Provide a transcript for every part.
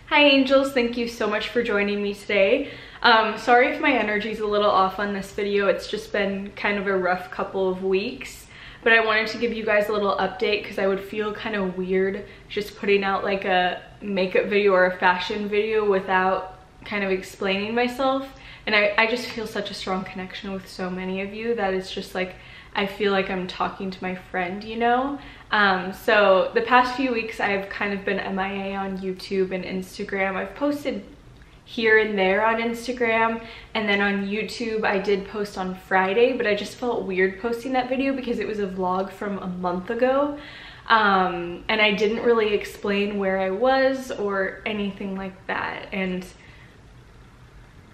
Hi angels, thank you so much for joining me today. Sorry if my energy's a little off on this video. It's just been kind of a rough couple of weeks, but I wanted to give you guys a little update because I would feel kind of weird just putting out like a makeup video or a fashion video without kind of explaining myself. And I just feel such a strong connection with so many of you that it's just like I feel like I'm talking to my friend, you know? So the past few weeks I've kind of been MIA on YouTube and Instagram. I've posted here and there on Instagram, and then on YouTube I did post on Friday, but I just felt weird posting that video because it was a vlog from a month ago. And I didn't really explain where I was or anything like that. And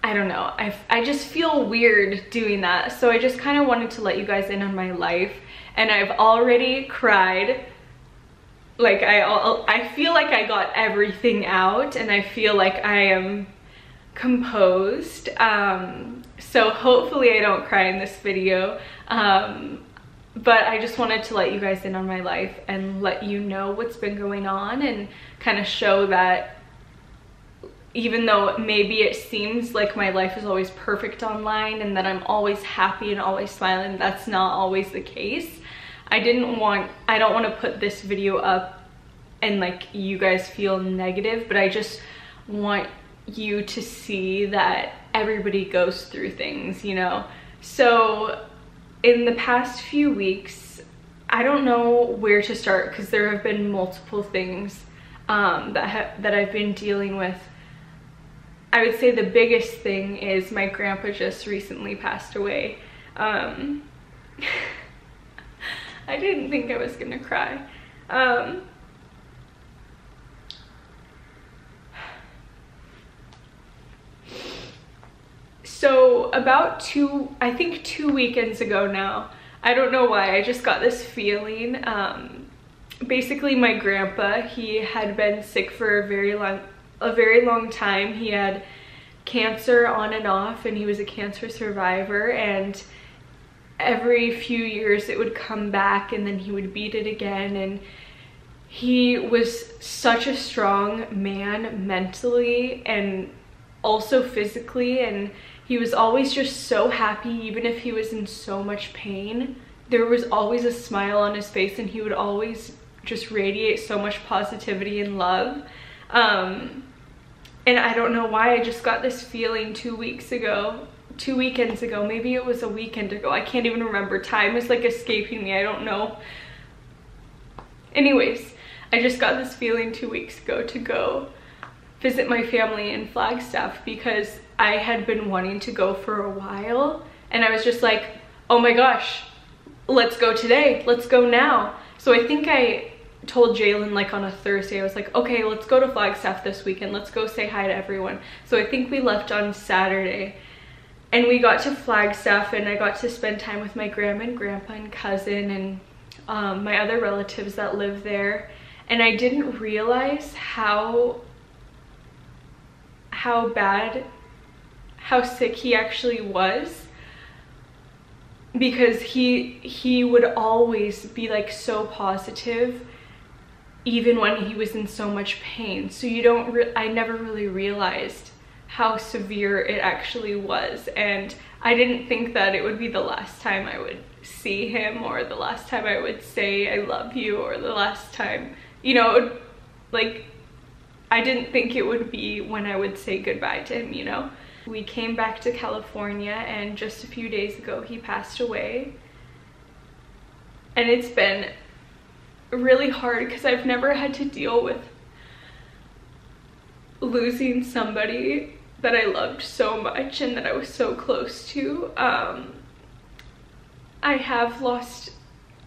I don't know, I just feel weird doing that. So I just kind of wanted to let you guys in on my life. And I've already cried. Like I feel like I got everything out and I feel like I am composed. So hopefully I don't cry in this video. But I just wanted to let you guys in on my life and let you know what's been going on and kind of show that even though maybe it seems like my life is always perfect online and that I'm always happy and always smiling, that's not always the case. I don't want to put this video up and like you guys feel negative, but I just want you to see that everybody goes through things, you know? So in the past few weeks, I don't know where to start because there have been multiple things that I've been dealing with. I would say the biggest thing is my grandpa just recently passed away. I didn't think I was gonna cry. So about I think 2 weekends ago now, I don't know why, I just got this feeling. Basically my grandpa, he had been sick for a very long time. He had cancer on and off, and he was a cancer survivor, and every few years it would come back and then he would beat it again. And he was such a strong man mentally and also physically, and he was always just so happy. Even if he was in so much pain, there was always a smile on his face, and he would always just radiate so much positivity and love. And I don't know why, I just got this feeling 2 weekends ago, maybe it was a weekend ago, I can't even remember. Time is like escaping me, I don't know. Anyways, I just got this feeling 2 weeks ago to go visit my family in Flagstaff because I had been wanting to go for a while, and I was just like, oh my gosh, let's go today, let's go now. So I think I told Jalen like on a Thursday, I was like, okay, let's go to Flagstaff this weekend, let's go say hi to everyone. So I think we left on Saturday, and we got to Flagstaff, and I got to spend time with my grandma and grandpa and cousin and my other relatives that live there. And I didn't realize how sick he actually was, because he would always be like so positive even when he was in so much pain. So I never really realized how severe it actually was, and I didn't think that it would be the last time I would see him, or the last time I would say I love you, or the last time, you know, like I didn't think it would be when I would say goodbye to him, you know. We came back to California, and just a few days ago he passed away. And it's been really hard because I've never had to deal with losing somebody that I loved so much and that I was so close to. I have lost,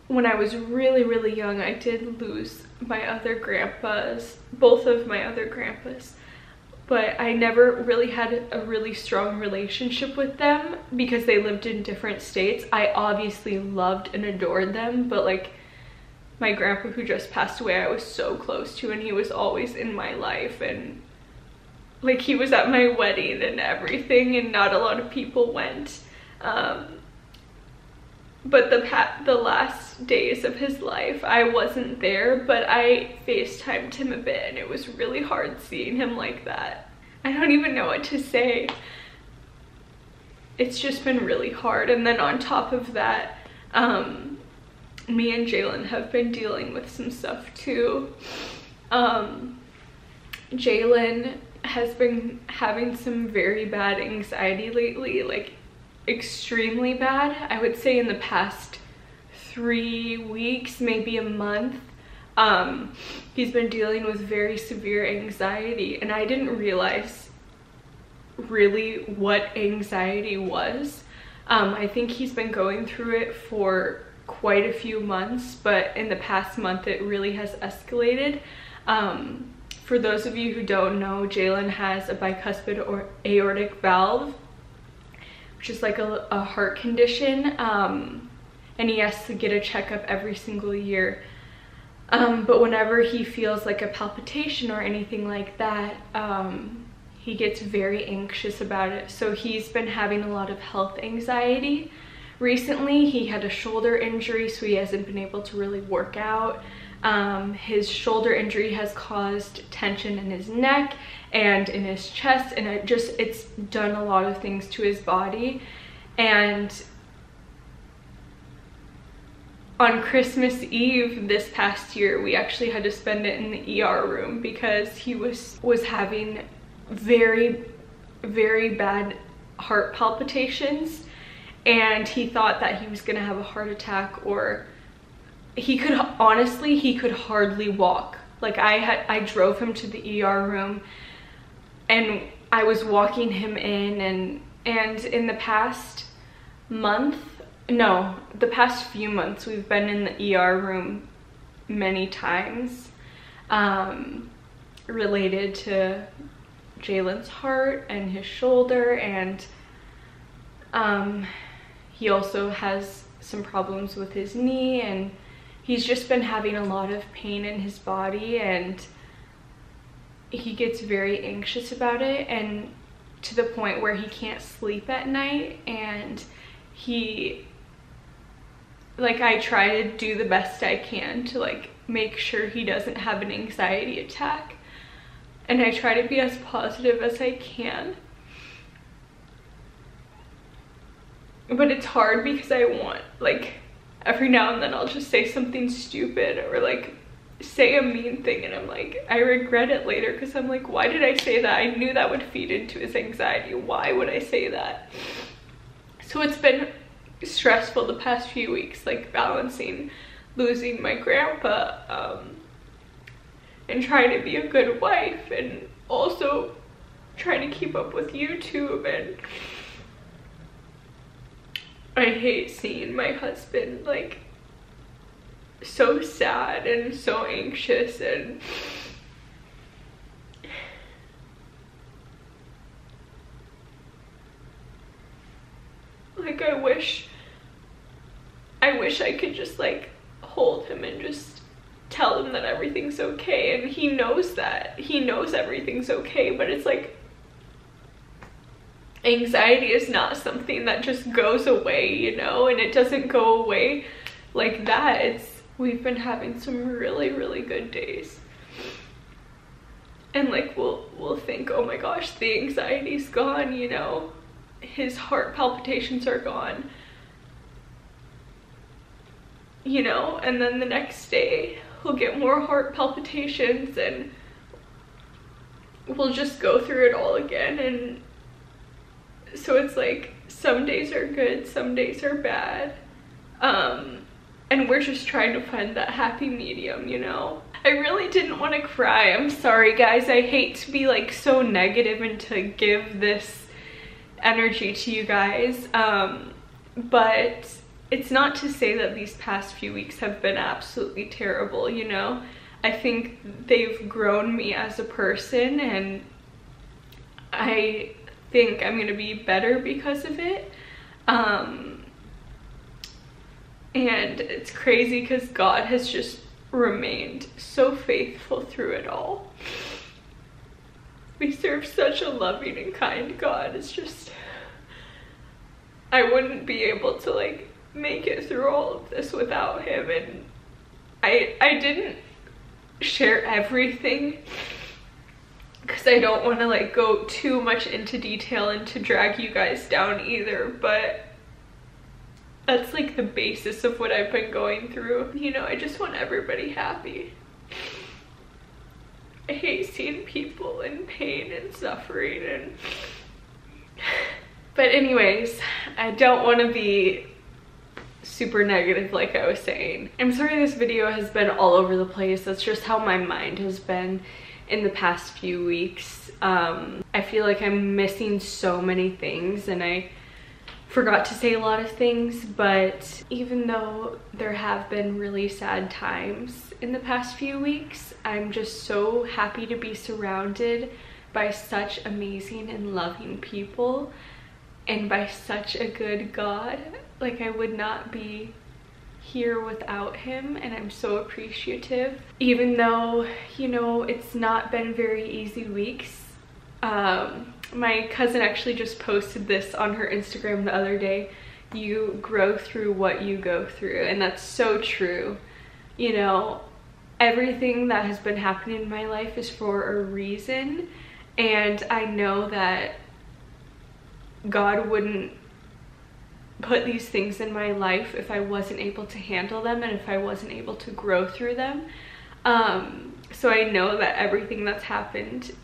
when I was really young, I did lose my other grandpas, both of my other grandpas, but I never really had a really strong relationship with them because they lived in different states. I obviously loved and adored them, but like my grandpa who just passed away, I was so close to, and he was always in my life, and like he was at my wedding and everything, and not a lot of people went. but the last days of his life, I wasn't there, but I FaceTimed him a bit, and it was really hard seeing him like that. I don't even know what to say. It's just been really hard. And then on top of that, me and Jalen have been dealing with some stuff too. Jalen has been having some very bad anxiety lately, like extremely bad. I would say in the past 3 weeks, maybe a month, he's been dealing with very severe anxiety, and I didn't realize really what anxiety was. I think he's been going through it for quite a few months, but in the past month it really has escalated. For those of you who don't know, Jalen has a bicuspid or aortic valve, which is like a heart condition, and he has to get a checkup every single year. But whenever he feels like a palpitation or anything like that, he gets very anxious about it. So he's been having a lot of health anxiety. Recently, he had a shoulder injury, so he hasn't been able to really work out. His shoulder injury has caused tension in his neck and in his chest, and it's done a lot of things to his body. And on Christmas Eve this past year, we actually had to spend it in the ER room because he was having very, very bad heart palpitations, and he thought that he was gonna have a heart attack, or he could hardly walk. Like I drove him to the ER room, and I was walking him in, and in the past few months we've been in the ER room many times, related to Jalen's heart and his shoulder, and he also has some problems with his knee, and he's just been having a lot of pain in his body, and he gets very anxious about it, and to the point where he can't sleep at night. And I try to do the best I can to like make sure he doesn't have an anxiety attack, and I try to be as positive as I can. But it's hard because I want, like, every now and then I'll just say something stupid or like say a mean thing, and I'm like, I regret it later because I'm like, why did I say that? I knew that would feed into his anxiety. Why would I say that? So it's been stressful the past few weeks, like balancing losing my grandpa, and trying to be a good wife, and also trying to keep up with YouTube. And I hate seeing my husband like so sad and so anxious, and like I wish I could just like hold him and just tell him that everything's okay, and he knows that. He knows everything's okay, but it's like anxiety is not something that just goes away, you know, and it doesn't go away like that. We've been having some really, really good days, and like we'll think, oh my gosh, the anxiety's gone, you know, his heart palpitations are gone, you know, and then the next day he'll get more heart palpitations, and we'll just go through it all again. And so it's like some days are good, some days are bad, and we're just trying to find that happy medium, you know. I really didn't want to cry. I'm sorry guys, I hate to be like so negative and to give this energy to you guys, but it's not to say that these past few weeks have been absolutely terrible, you know. I think they've grown me as a person, and I think I'm gonna be better because of it. And it's crazy because God has just remained so faithful through it all. We serve such a loving and kind God. It's just, I wouldn't be able to like make it through all of this without him. And I didn't share everything because I don't want to like go too much into detail and to drag you guys down either, but that's like the basis of what I've been going through. You know, I just want everybody happy. I hate seeing people in pain and suffering and but anyways, I don't want to be super negative like I was saying. I'm sorry this video has been all over the place. That's just how my mind has been in the past few weeks. I feel like I'm missing so many things and I forgot to say a lot of things, but even though there have been really sad times in the past few weeks, I'm just so happy to be surrounded by such amazing and loving people and by such a good God. Like, I would not be here without him, and I'm so appreciative. Even though, you know, it's not been very easy weeks. My cousin actually just posted this on her Instagram the other day. You grow through what you go through, and that's so true. You know, everything that has been happening in my life is for a reason, and I know that God wouldn't put these things in my life if I wasn't able to handle them and if I wasn't able to grow through them. So I know that everything that's happened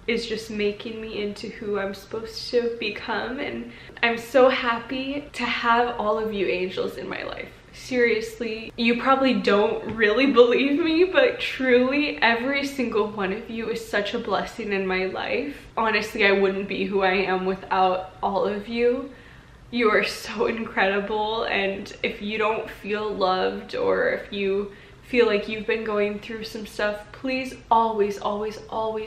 is just making me into who I'm supposed to become, and I'm so happy to have all of you angels in my life. Seriously, you probably don't really believe me, but truly every single one of you is such a blessing in my life. Honestly, I wouldn't be who I am without all of you. You are so incredible, and if you don't feel loved or if you feel like you've been going through some stuff, please always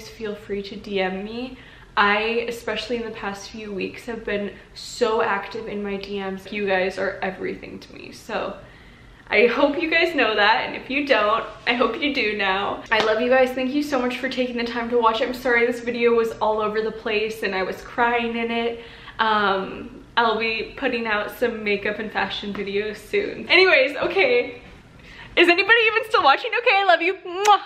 feel free to DM me. I, especially in the past few weeks, have been so active in my DMs. You guys are everything to me, so I hope you guys know that, and if you don't, I hope you do now. I love you guys. Thank you so much for taking the time to watch it. I'm sorry this video was all over the place and I was crying in it. I'll be putting out some makeup and fashion videos soon. Anyways, okay. Is anybody even still watching? Okay, I love you. Mwah.